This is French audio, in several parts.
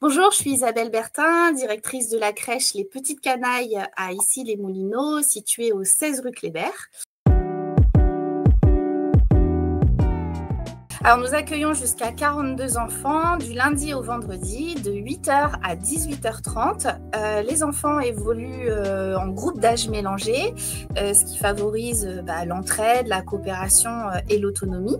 Bonjour, je suis Isabelle Bertin, directrice de la crèche Les Petites Canailles à Issy-les-Moulineaux, située au 16 rue Kléber. Alors, nous accueillons jusqu'à 42 enfants du lundi au vendredi, de 8h à 18h30. Les enfants évoluent en groupe d'âge mélangé, ce qui favorise l'entraide, la coopération et l'autonomie.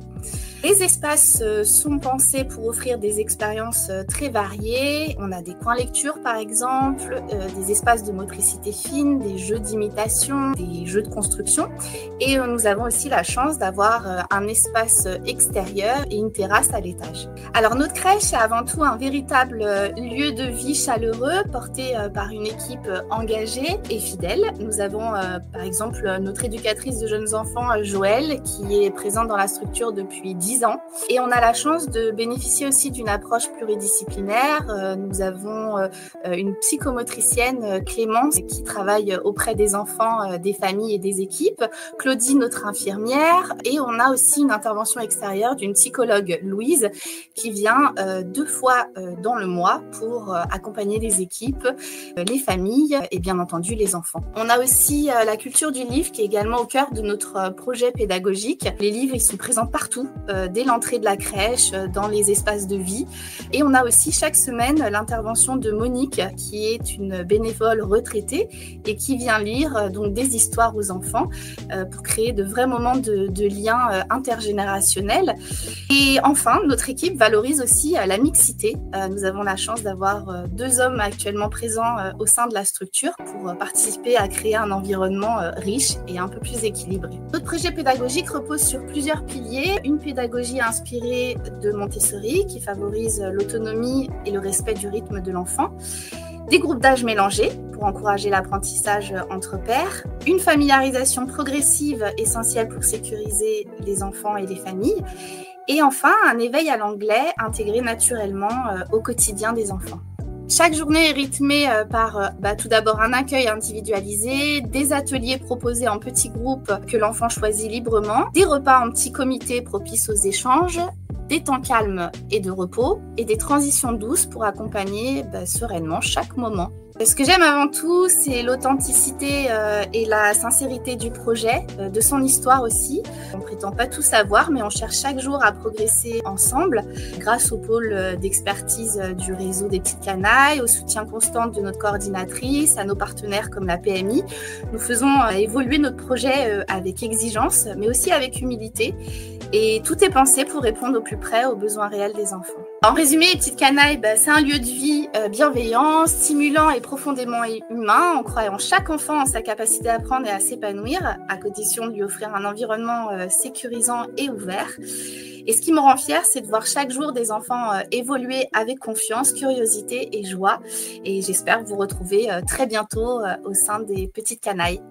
Les espaces sont pensés pour offrir des expériences très variées. On a des coins lecture, par exemple, des espaces de motricité fine, des jeux d'imitation, des jeux de construction. Et nous avons aussi la chance d'avoir un espace extérieur et une terrasse à l'étage. Alors, notre crèche est avant tout un véritable lieu de vie chaleureux porté par une équipe engagée et fidèle. Nous avons par exemple notre éducatrice de jeunes enfants, Joëlle, qui est présente dans la structure depuis 10 ans. Et on a la chance de bénéficier aussi d'une approche pluridisciplinaire. Nous avons une psychomotricienne, Clémence, qui travaille auprès des enfants, des familles et des équipes. Claudie, notre infirmière. Et on a aussi une intervention extérieure d'une psychologue, Louise, qui vient 2 fois dans le mois pour accompagner les équipes, les familles et bien entendu les enfants. On a aussi la culture du livre qui est également au cœur de notre projet pédagogique. Les livres, ils sont présents partout, dès l'entrée de la crèche, dans les espaces de vie. Et on a aussi chaque semaine l'intervention de Monique, qui est une bénévole retraitée et qui vient lire donc des histoires aux enfants pour créer de vrais moments de liens intergénérationnels. Et enfin, notre équipe valorise aussi la mixité. Nous avons la chance d'avoir 2 hommes actuellement présents au sein de la structure pour participer à créer un environnement riche et un peu plus équilibré. Notre projet pédagogique repose sur plusieurs piliers. Une pédagogie inspirée de Montessori qui favorise l'autonomie et le respect du rythme de l'enfant. Des groupes d'âge mélangés pour encourager l'apprentissage entre pairs, une familiarisation progressive essentielle pour sécuriser les enfants et les familles, et enfin un éveil à l'anglais intégré naturellement au quotidien des enfants. Chaque journée est rythmée par tout d'abord un accueil individualisé, des ateliers proposés en petits groupes que l'enfant choisit librement, des repas en petits comités propices aux échanges, des temps calmes et de repos et des transitions douces pour accompagner sereinement chaque moment. Ce que j'aime avant tout, c'est l'authenticité et la sincérité du projet, de son histoire aussi. On ne prétend pas tout savoir, mais on cherche chaque jour à progresser ensemble grâce au pôle d'expertise du réseau des Petites Canailles, au soutien constant de notre coordinatrice, à nos partenaires comme la PMI. Nous faisons évoluer notre projet avec exigence, mais aussi avec humilité. Et tout est pensé pour répondre au plus près aux besoins réels des enfants. En résumé, les Petites Canailles, c'est un lieu de vie bienveillant, stimulant et profondément humain. On croit en chaque enfant, en sa capacité à apprendre et à s'épanouir, à condition de lui offrir un environnement sécurisant et ouvert. Et ce qui me rend fière, c'est de voir chaque jour des enfants évoluer avec confiance, curiosité et joie. Et j'espère vous retrouver très bientôt au sein des Petites Canailles.